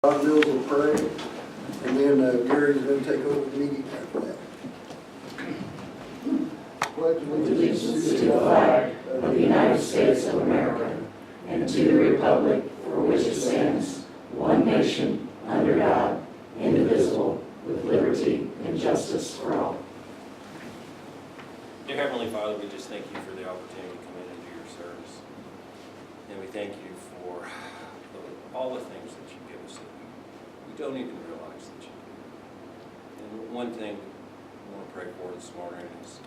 Ron Mills will pray, and then Gary's going to take over the meeting after that. Pledge Allegiance to the flag of the United States of America and to the republic for which it stands, one nation, under God, indivisible, with liberty and justice for all. Dear Heavenly Father, we just thank you for the opportunity to come in and do your service. And we thank you for all the things that you give us that we don't even realize that you do. And one thing I want to pray for this morning is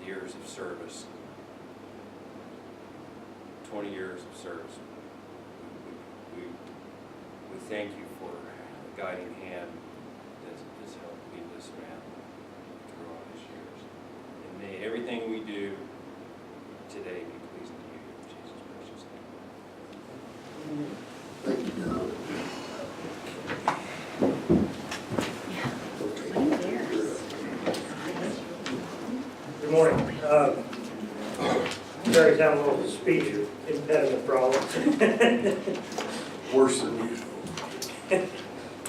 the years of service. 20 years of service. We thank you for the guiding hand that has helped lead this man through all these years. And may everything we do today be pleasing to you, in Jesus' precious name. Thank you, Don. Good morning. Gary's having a little speech impediment problem. Worse than usual.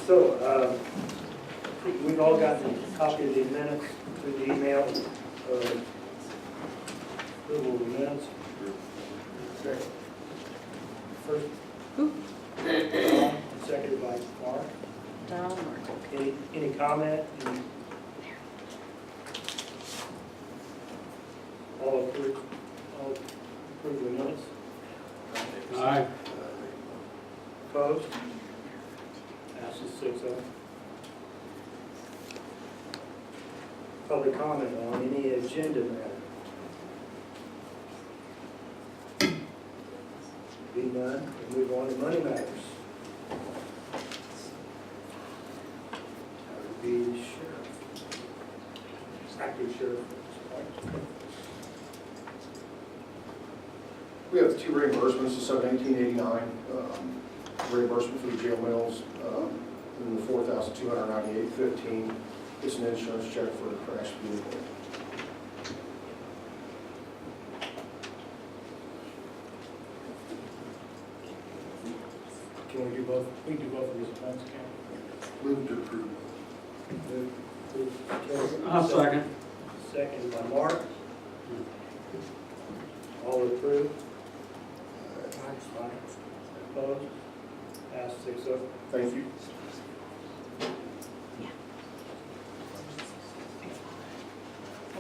So, we've all gotten a copy of the minutes through the email. Approval of the minutes. First. Seconded by Mark. Any comment? All approve the minutes? Aye. Opposed? Passes 6-0. Public comment on any agenda matter? Be none, we'll move on to money matters. That would be the sheriff. Acting sheriff. We have two reimbursements, the 7/18/89 reimbursement for the jail mills, and the $4,298.15. It's an insurance check for a crashed vehicle. Can we do both? We can do both of these at once, can Move to approve. we? I'll second. Second by Mark. All approved? Aye. Opposed? Passed 6-0. Thank you.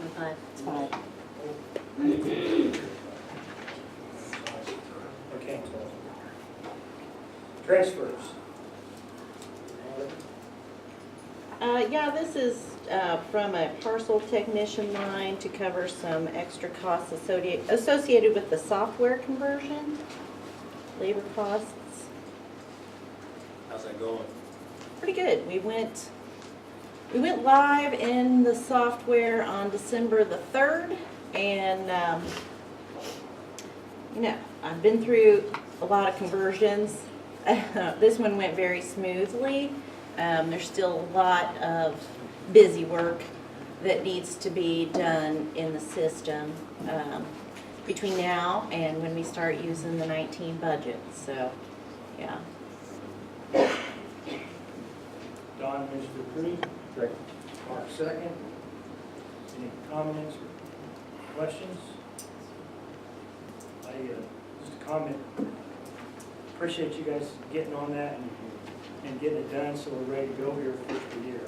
It's five. Okay. Transfers. Yeah, this is from a parcel technician line to cover some extra costs associated with the software conversion, labor costs. How's that going? Pretty good. We went live in the software on December the 3rd, and you know, I've been through a lot of conversions. This one went very smoothly. There's still a lot of busy work that needs to be done in the system between now and when we start using the 19 budget. So, yeah. Don moves to approve. Second. Mark second. Any comments or questions? Just a comment. Appreciate you guys getting on that and getting it done so we're ready to go here for the year.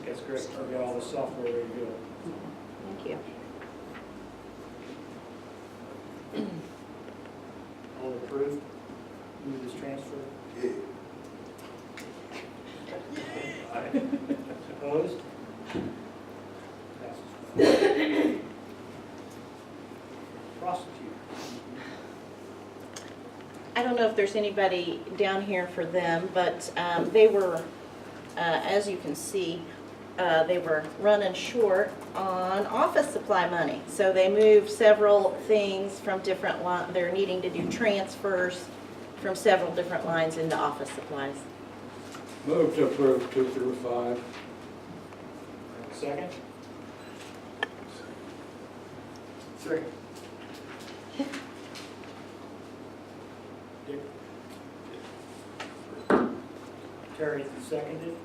That's great. We've got all the software ready to go. Thank you. All approved? Move this transfer? Yeah. Aye. Opposed? Passes. Prosecutor. I don't know if there's anybody down here for them, but they were, as you can see, they were running short on office supply money. So they moved several things from different lines. They're needing to do transfers from several different lines into office supplies. Move to approve 2 through 5. Second? Second. Dick? Terry seconded.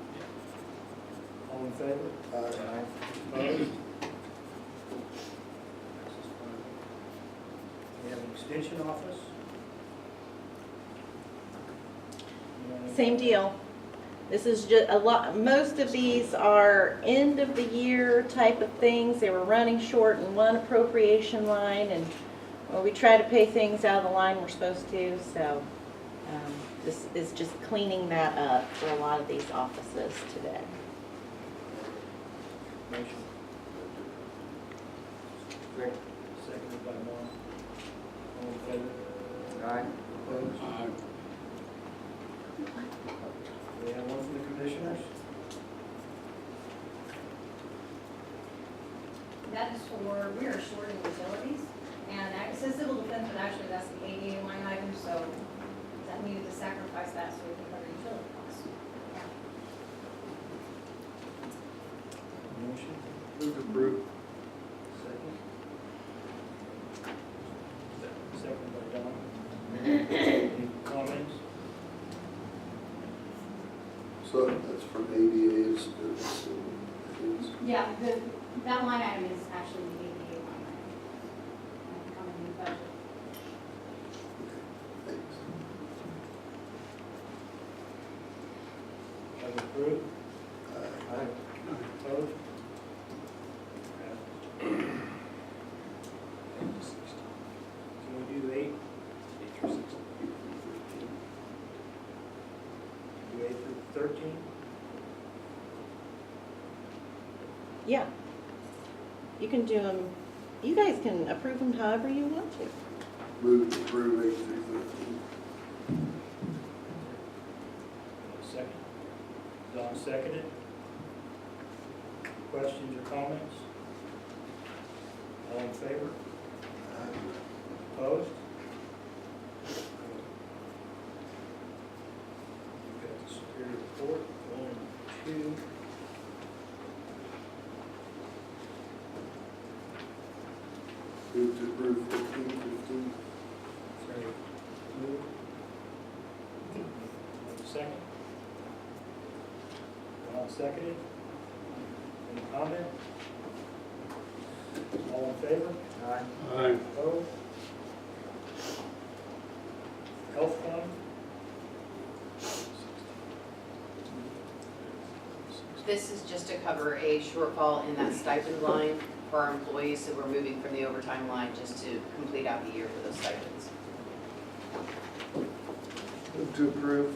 All in favor? Opposed? We have an extension office. Same deal. This is just a lot, most of these are end of the year type of things. They were running short in one appropriation line, and well, we try to pay things out of the line we're supposed to, so this is just cleaning that up for a lot of these offices today. Motion. Seconded by Mark. All in favor? Opposed? Aye. We have one from the commissioners. That is for, we are short in utilities, and it says civil defense, but actually that's the ADA line item, so that needed to sacrifice that so we can cover utility costs. Motion. Move to approve. Second. Second by Don. Any comments? So that's from ADA's, Yeah, that line item is actually the ADA line item. Coming in the budget. thanks. Have approved? Aye. Opposed? Can we do 8? 8 through 16. Do 8 through 13? Yeah. You can do them, you guys can approve them however you want to. Move to approve 8 through 13. Second. Don seconded. Questions or comments? All in favor? Opposed? You've got the Superior Court, 1 and 2. Move to approve 14, 15. Sorry. Move. Second. All seconded. Any comment? All in favor? Aye. Opposed? Health fund? This is just to cover a shortfall in that stipend line for our employees, so we're moving from the overtime line just to complete out the year for those stipends. Move to approve.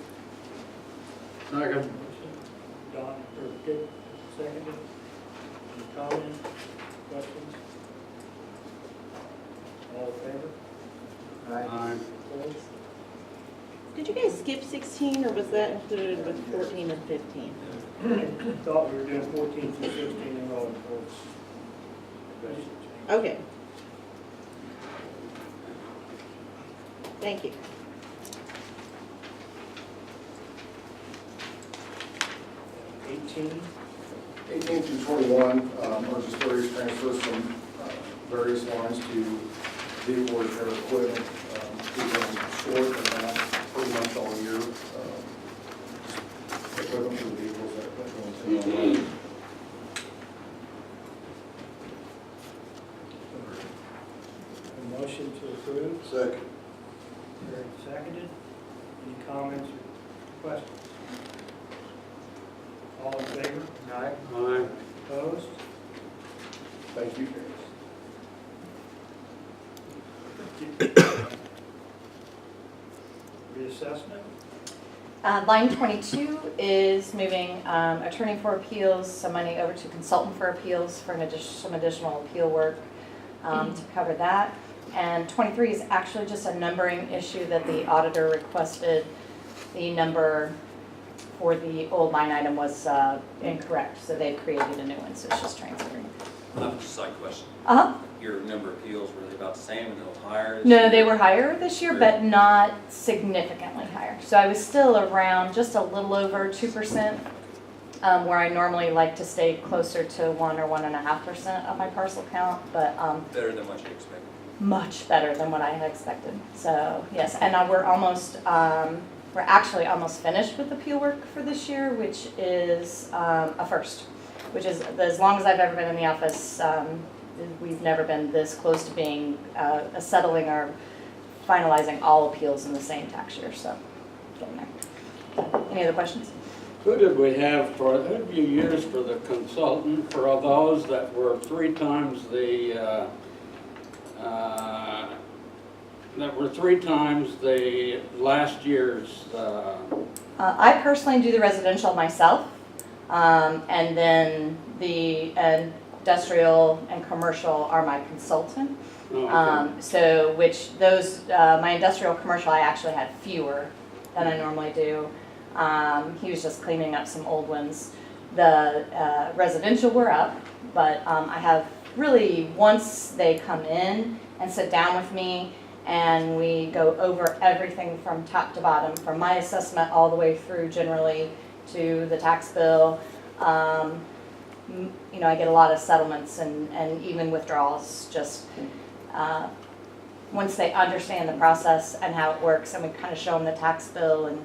Second. Don, or Dick, seconded. Any comment, questions? All in favor? Aye. Opposed? Did you guys skip 16, or was that included with 14 and 15? Thought we were doing 14 through 16 and all reports. Okay. Thank you. 18, 18 through 21 are just various transfers from various lines to vehicle repair equipment. We've been short of that pretty much all year. Equipment for the vehicles that go into a motion to approve, Second. Terry seconded. Any comments or questions? All in favor? Aye. Opposed? Thank you. Reassessment? Line 22 is moving attorney for appeals, some money over to consultant for appeals for some additional appeal work to cover that. And 23 is actually just a numbering issue that the auditor requested. The number for the old line item was incorrect, so they've created a new one, so it's just transferring. I have just a side question. Uh-huh. Your number of appeals, were they about the same and a little higher? this No, year? they were higher this year, but not significantly higher. So I was still around just a little over 2%, where I normally like to stay closer to 1 or 1.5% of my parcel count, but Better than what you expected. much better than what I had expected. So yes, and we're almost We're actually almost finished with appeal work for this year, which is a first, which is as long as I've ever been in the office, we've never been this close to being settling or finalizing all appeals in the same tax year, so getting there. Any other questions? Who did we have for, who did you use for the consultant for all those that were 3 times the, last year's, I personally do the residential myself, and then the industrial and commercial are my consultant. oh, okay. So which those, my industrial commercial, I actually had fewer than I normally do. He was just cleaning up some old ones. The residential were up, but I have really, once they come in and sit down with me and we go over everything from top to bottom, from my assessment all the way through generally to the tax bill. You know, I get a lot of settlements and even withdrawals, just once they understand the process and how it works, and we kind of show them the tax bill and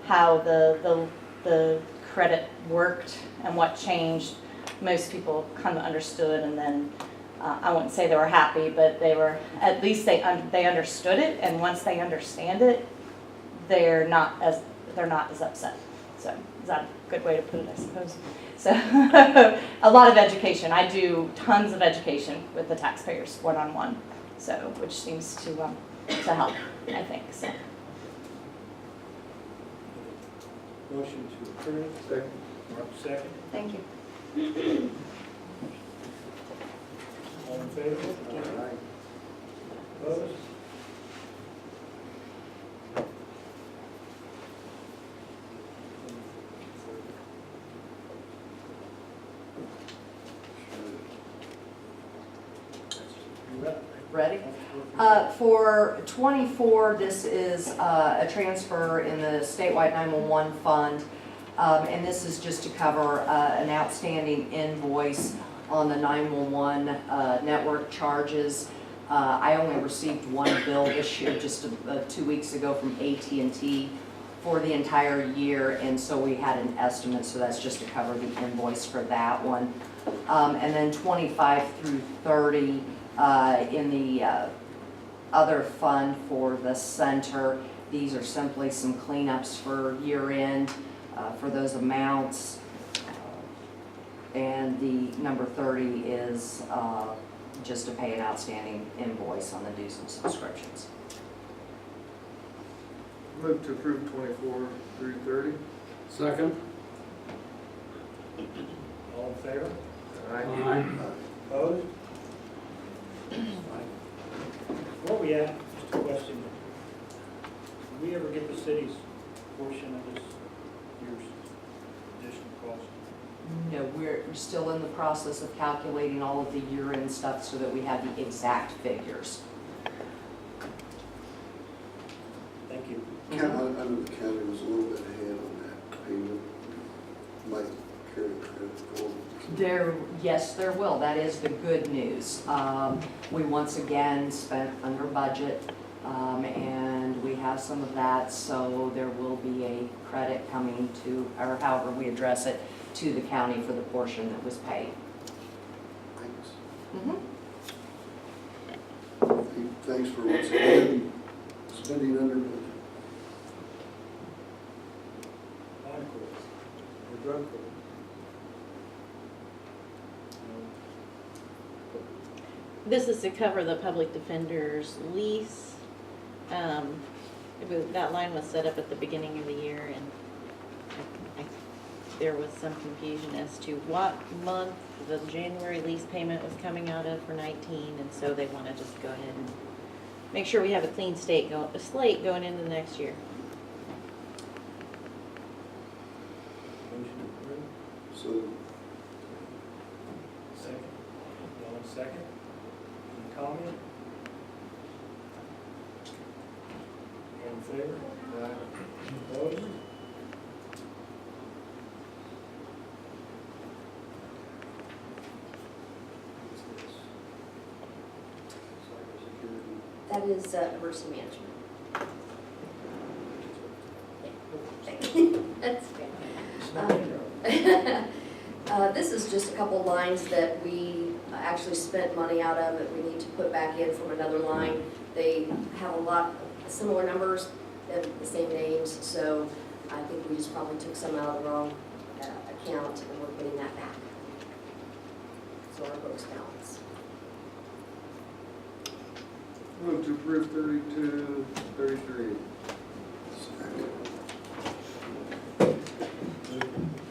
how the credit worked and what changed. Most people kind of understood, and then I wouldn't say they were happy, but they were, at least they understood it, and once they understand it, they're not as upset. So is that a good way to put it, I suppose? So a lot of education. I do tons of education with the taxpayers one-on-one, so which seems to help, I think. So. Motion to approve. Second. Mark, second. Thank you. All in favor? Opposed? Ready? For 24, this is a transfer in the statewide 911 fund, and this is just to cover an outstanding invoice on the 911 network charges. I only received one bill this year, just 2 weeks ago, from AT&T for the entire year, and so we had an estimate, so that's just to cover the invoice for that one. And then 25 through 30 in the other fund for the center, these are simply some cleanups for year end for those amounts. And the number 30 is just to pay an outstanding invoice on the dues and subscriptions. Move to approve 24 through 30. Second? All in favor? Aye. Opposed? Where we at, just a question, did we ever get the city's portion of this year's additional cost? No, we're still in the process of calculating all of the year-end stuff so that we have the exact figures. Thank you. I know the county was a little bit ahead on that payment. Might carry credit forward. Yes, there will. That is the good news. We once again spent under budget, and we have some of that, so there will be a credit coming to, or however we address it, to the county for the portion that was paid. Thanks. Thanks for once again spending under budget. Bond court, or drug court. This is to cover the public defender's lease. That line was set up at the beginning of the year, and there was some confusion as to what month the January lease payment was coming out of for 19, and so they want to just go ahead and make sure we have a clean slate going into the next year. Motion approved. So, Second. All in second? Any comment? All in favor? Opposed? What's this? Cybersecurity. That is emergency management. Yeah. That's okay. It's not in there. This is just a couple lines that we actually spent money out of that we need to put back in from another line. They have a lot of similar numbers and the same names, so I think we just probably took some out of the wrong account and we're putting that back. So our books balance. Move to approve 32, 33.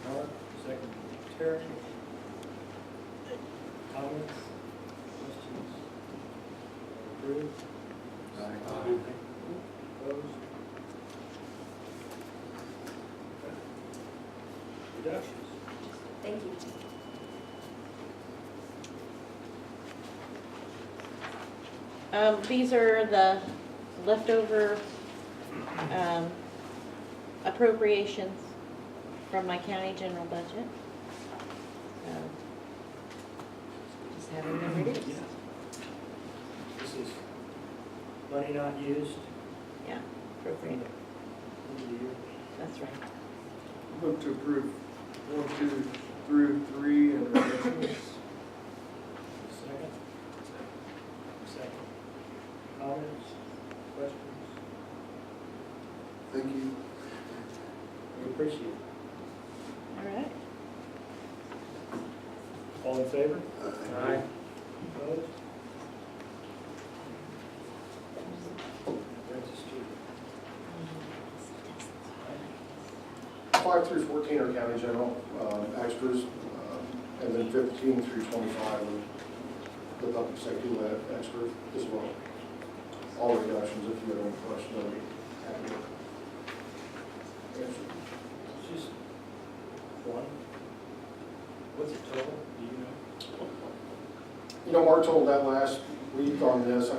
Mark, second Terry. Comments? Questions? Approved? Opposed? Reductions? Thank you. These are the leftover appropriations from my county general budget. So, just having them reduced. This is money not used Yeah, appropriated. in the year. That's right. Move to approve 1, 2 through 3 and reductions. Second? Second. Comments? Questions? Thank you. We appreciate it. All right. All in favor? Aye. Opposed? Brings us to 5 through 14 are county general extras, and then 15 through 25 are the public safety led extras as well. All reductions, if you have any questions, I'll be happy to answer. It's just one. What's the total? Do you know? You know, Mark told that last week on this,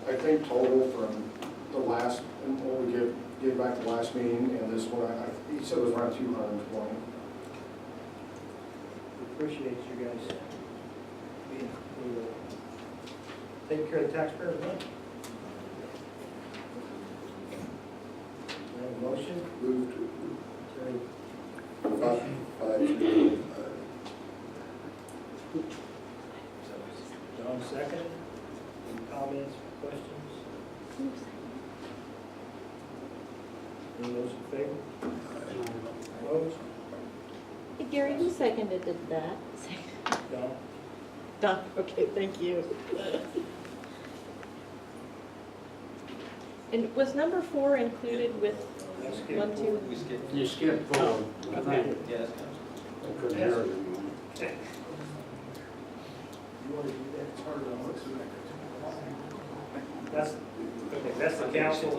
I think total from the last, and what we gave back the last meeting and this one, he said it was around 220. We appreciate you guys being, taking care of the taxpayers' money. We have a motion. Move to Terry, 5 through 5. John second. Any comments, questions? Any those in favor? Opposed? Hey, Gary, who seconded that? Don? Don, okay, thank you. And was number 4 included with Let's get 1, 2? We skipped. You skipped forward. Okay. Yeah, that's I couldn't hear it. You want to do that? It's harder than it looks. That's, okay, that's the council.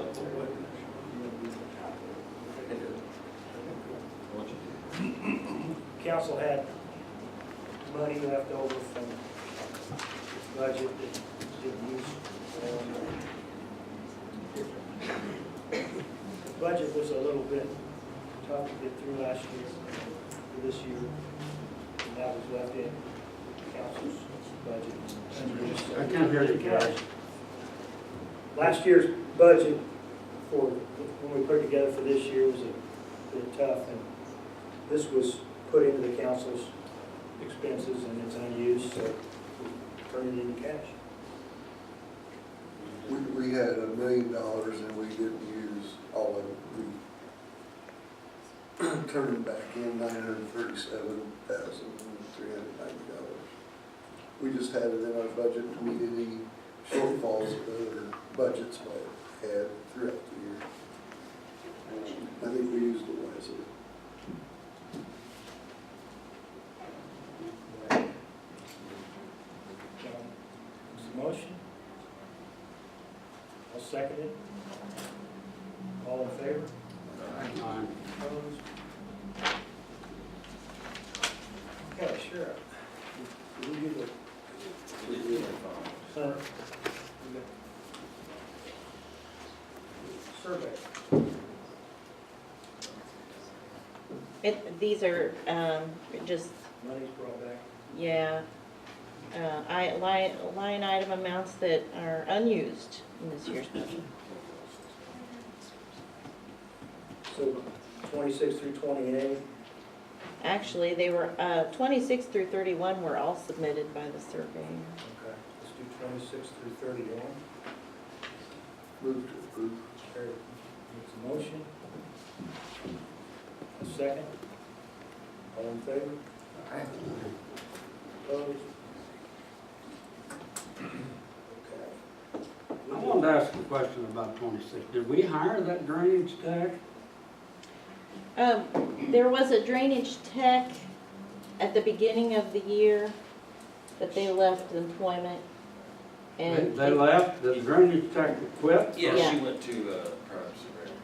Council had money left over from its budget that didn't use. The budget was a little bit tough to get through last year, for this year, and that was left in council's budget. I can't hear you, Gary. Last year's budget for, when we put it together for this year was a bit tough, and this was put into the council's expenses and it's unused, so we turned it into cash. We had $1 million and we didn't use all of it. We turned it back in $937,390. We just had it in our budget to meet any shortfalls that other budgets might have had throughout the year. I think we used it wisely. Is the motion? I'll second it. All in favor? Aye. Opposed? Okay, sure. Did we do the, survey? These are just, Money's brought back. yeah, line item amounts that are unused in this year's budget. So 26 through 28. Actually, they were, 26 through 31 were all submitted by the surveyor. Okay, let's do 26 through 31. Move to approve. Terry makes a motion. A second. All in favor? Opposed? Okay. I wanted to ask a question about 26. Did we hire that drainage tech? There was a drainage tech at the beginning of the year, but they left employment. And They left, the drainage tech quit? Yeah, Yeah. she went to, private surveyor.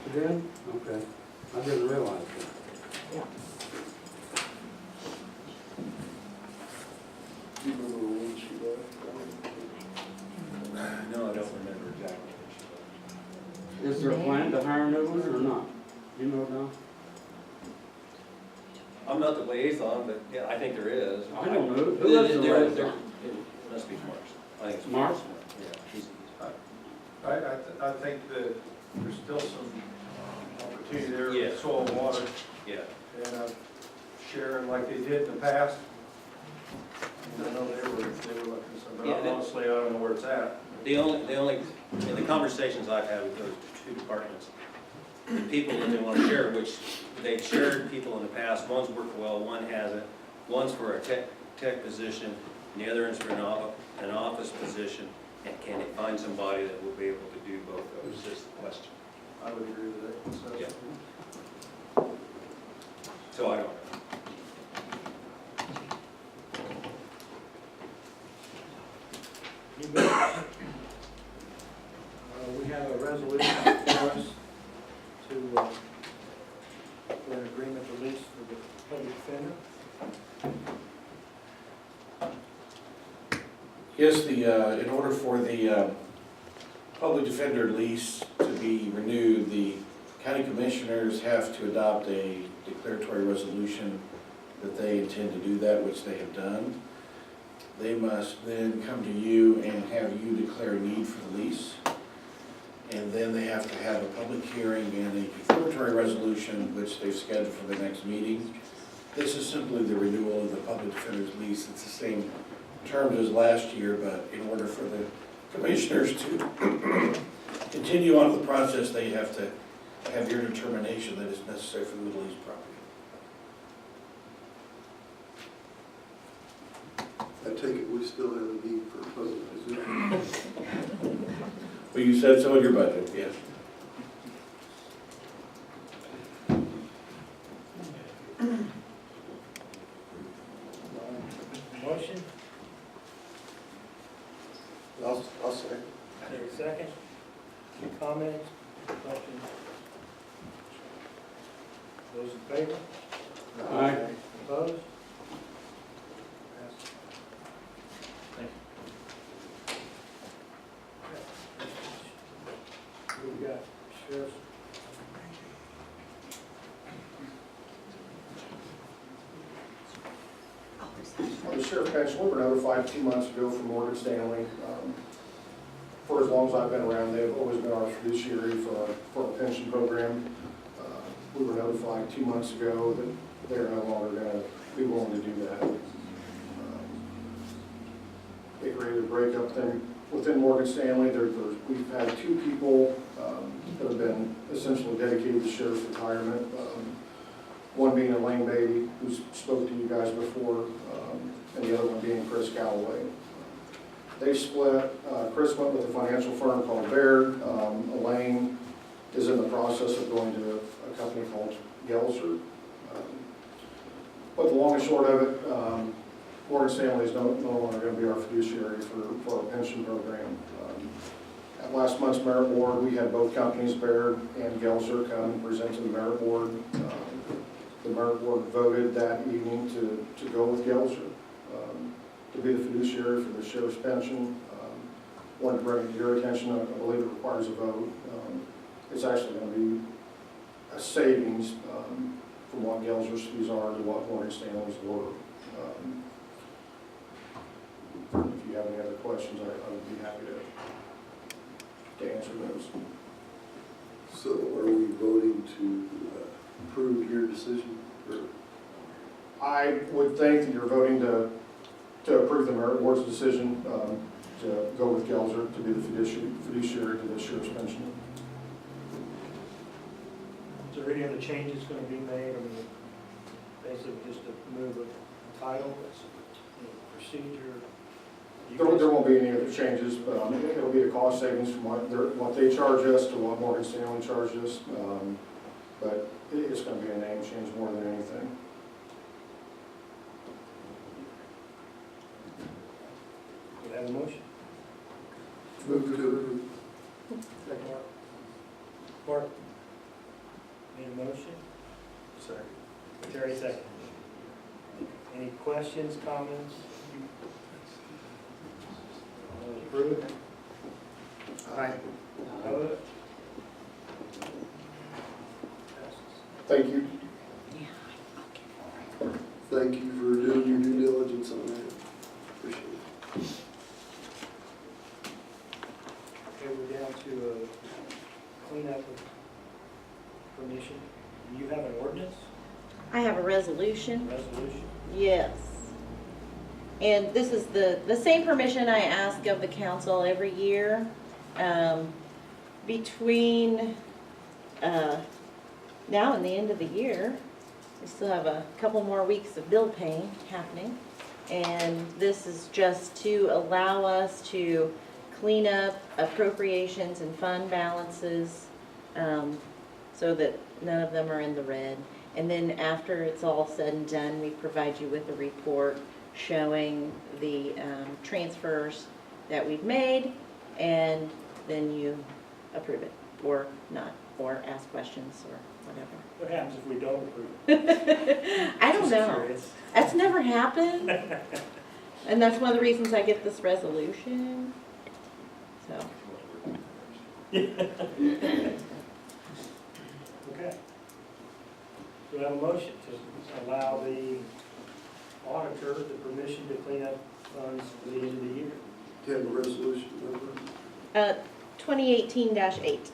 She did? Okay. I didn't realize that. Yeah. Do you remember when she left? No, I don't remember exactly when she left. Is there a plan to hire a new one or not? You know, Don? I'm not the liaison, but yeah, I think there is. I don't know. Who is the liaison? It must be Mark. I think it's Mark? Mark. Yeah, he's. I think that there's still some opportunity there Yeah. with soil and water, Yeah. and sharing like they did in the past. And I know they were looking at some, but Yeah, honestly, I don't know where it's at. The only, in the conversations I've had with those two departments, the people that they want to share, which they've shared people in the past, one's worked well, one hasn't. One's for a tech position, and the other is for an office position. And can they find somebody that will be able to do both of those, is the question. I would agree with that. So, Yeah. So I don't know. Any minutes? We have a resolution for us to, for an agreement to lease for the public defender. Yes, in order for the public defender lease to be renewed, the county commissioners have to adopt a declaratory resolution that they intend to do that, which they have done. They must then come to you and have you declare need for the lease. And then they have to have a public hearing and a declaratory resolution, which they've scheduled for the next meeting. This is simply the renewal of the public defender's lease. It's the same terms as last year, but in order for the commissioners to continue on with the process, they have to have your determination that it's necessary for them to lease property. I take it we still have a need for a public position. Well, you said so in your budget, yes. Motion, I'll say. take a second. Any comments, questions? Those in favor? Aye. Opposed? Who we got? Sheriff's? On the sheriff pension, we were notified 2 months ago from Morgan Stanley. For as long as I've been around, they've always been our fiduciary for our pension program. We were notified 2 months ago that they're no longer going to be willing to do that. They created a breakup thing within Morgan Stanley. We've had 2 people that have been essentially dedicated to sheriff's retirement. One being Elaine Beatty, who spoke to you guys before, and the other one being Chris Galloway. They split. Chris went with a financial firm called Baird. Elaine is in the process of going to a company called Gelser. But the long and short of it, Morgan Stanley is no longer going to be our fiduciary for our pension program. At last month's merit board, we had both companies, Baird and Gelser, come and present to the merit board. The merit board voted that evening to go with Gelser to be the fiduciary for the sheriff's pension. Wanted to bring it to your attention, I believe it requires a vote. It's actually going to be a savings from what Gelser's fees are to what Morgan Stanley's were. If you have any other questions, I would be happy to answer those. So are we voting to approve your decision? Or I would think that you're voting to approve the merit board's decision to go with Gelser to be the fiduciary to the sheriff's pension. Is there any other changes going to be made? I mean, basically just to move a title, it's, procedure? There won't be any other changes, but it'll be a cost savings from what they charge us to what Morgan Stanley charges us. But it's going to be a name change more than anything. Do you have a motion? move to approve? Second. Mark? Need a motion? Second. Terry, second. Any questions, comments? All approved? Aye. Opposed? Thank you. Thank you for doing your due diligence on that. Appreciate it. Okay, we're down to cleanup of permission. You have an ordinance, I have a resolution. resolution? Yes. And this is the same permission I ask of the council every year. Between now and the end of the year, we still have a couple more weeks of bill paying happening. And this is just to allow us to clean up appropriations and fund balances so that none of them are in the red. And then after it's all said and done, we provide you with a report showing the transfers that we've made, and then you approve it or not, or ask questions or whatever. What happens if we don't approve it? I don't Just know. curious. That's never happened. And that's one of the reasons I get this resolution. So, Okay. Do we have a motion to allow the auditor the permission to clean up funds at the end of the year? Do you have a resolution number? 2018-8.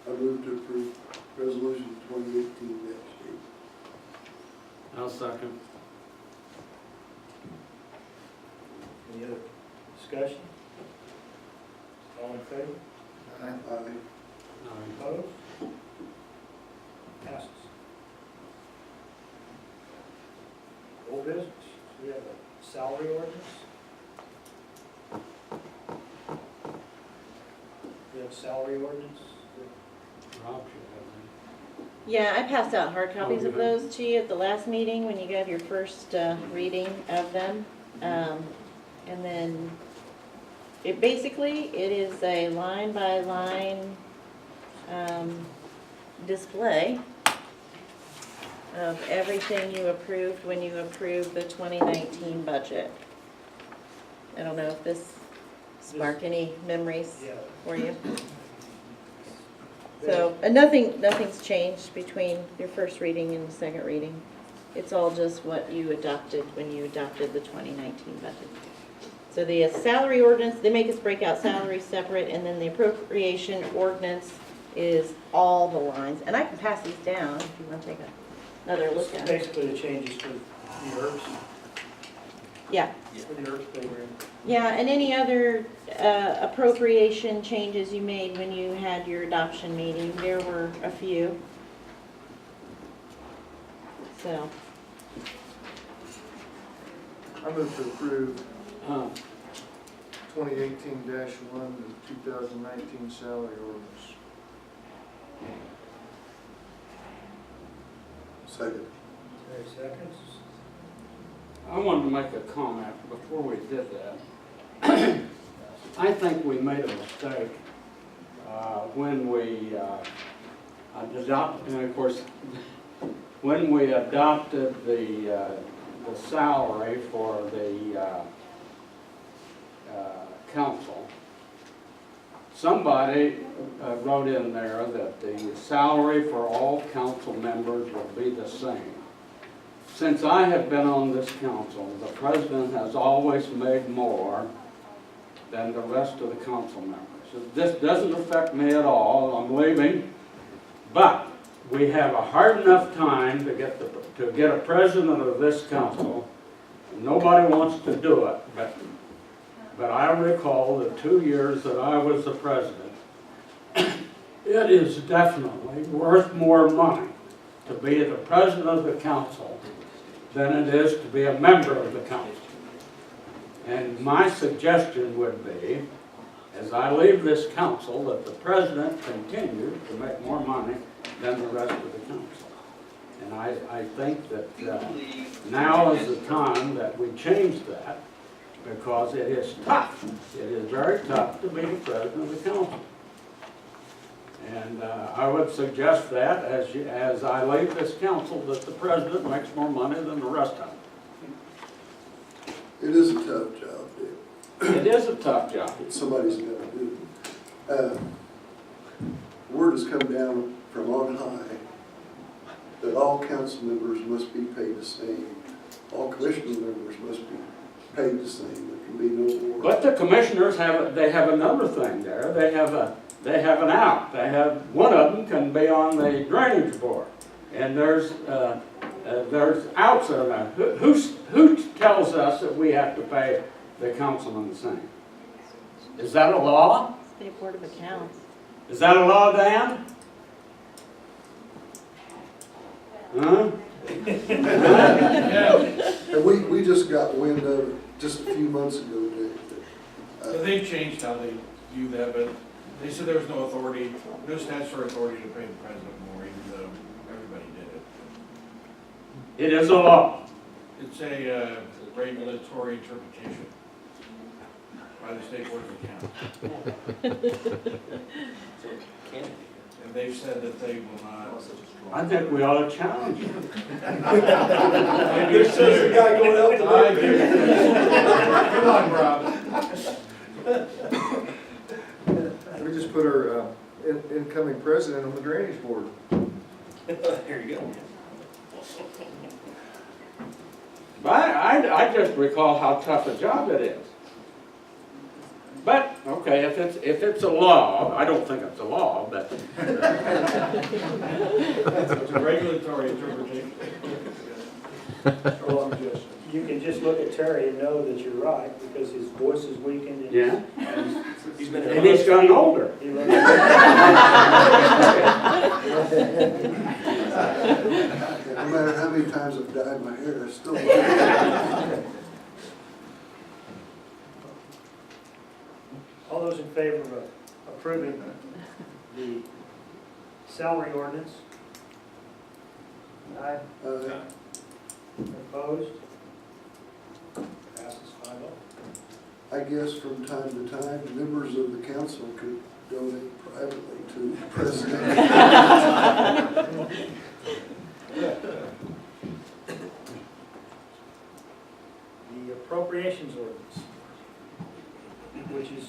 I move to approve resolution 2018-8. I'll second. Any other discussion? All in favor? Aye. Opposed? Passes. Old business, we have a salary ordinance. We have a salary ordinance. Rob should have Yeah, I passed out hard copies of good. those to you at the last meeting when you got your first reading of them. And then it is a line by line display of everything you approved when you approved the 2019 budget. I don't know if this sparked any memories Yeah. for you. So, and nothing's changed between your first reading and the second reading. It's all just what you adopted when you adopted the 2019 budget. So the salary ordinance, they make us break out salaries separate, and then the appropriation ordinance is all the lines. And I can pass these down if you want to take another look at it. Basically, the changes for the IRBs, Yeah. for the IRBs program. Yeah, and any other appropriation changes you made when you had your adoption meeting, there were a few. So, I move to approve Uh, 2018-1 to 2019 salary orders. Second. Terry seconds. I wanted to make a comment before we did that. I think we made a mistake when we adopted, and of course, when we adopted the salary for the council. Somebody wrote in there that the salary for all council members will be the same. Since I have been on this council, the president has always made more than the rest of the council members. this doesn't affect me at all, I'm leaving, but we have a hard enough time to get a president of this council. Nobody wants to do it, but I recall the 2 years that I was the president. It is definitely worth more money to be the president of the council than it is to be a member of the council. And my suggestion would be, as I leave this council, that the president continue to make more money than the rest of the council. And I think that now is the time that we change that, because it is tough. It is very tough to be the president of the council. And I would suggest that as I leave this council, that the president makes more money than the rest of them. It is a tough job, Dick. It is a tough job. Somebody's got to do it. Word has come down from on high that all council members must be paid the same. All commissioner members must be paid the same. There can be no more. But the commissioners have another thing there. They have an out. One of them can be on the drainage board. And there's outs in there. Who tells us that we have to pay the councilman the same? Is that a law? State Board of Accounts. Is that a law, Dan? Huh? And we just got wind of it just a few months ago, Dick. So they've changed how they view that, but they said there was no authority, no statutory authority to pay the president more, even though everybody did it. It is a law. It's a regulatory interpretation by the State Board of Accounts. And they've said that they will not. I think we ought to challenge it. This is the guy going out the Come on, Rob. We just put our incoming president on the drainage board. There you go. But I just recall how tough a job it is. But, okay, if it's a law, I don't think it's a law, but. It's a regulatory interpretation. You can just look at Terry and know that you're right, because his voice is weakened. And Yeah. He's been And he's gotten older. he looks- No matter how many times I've dyed my hair, I still. All those in favor of approving the salary ordinance? Aye. Opposed? Passes 5-0. I guess from time to time, members of the council could donate privately to the president. The appropriations ordinance, which is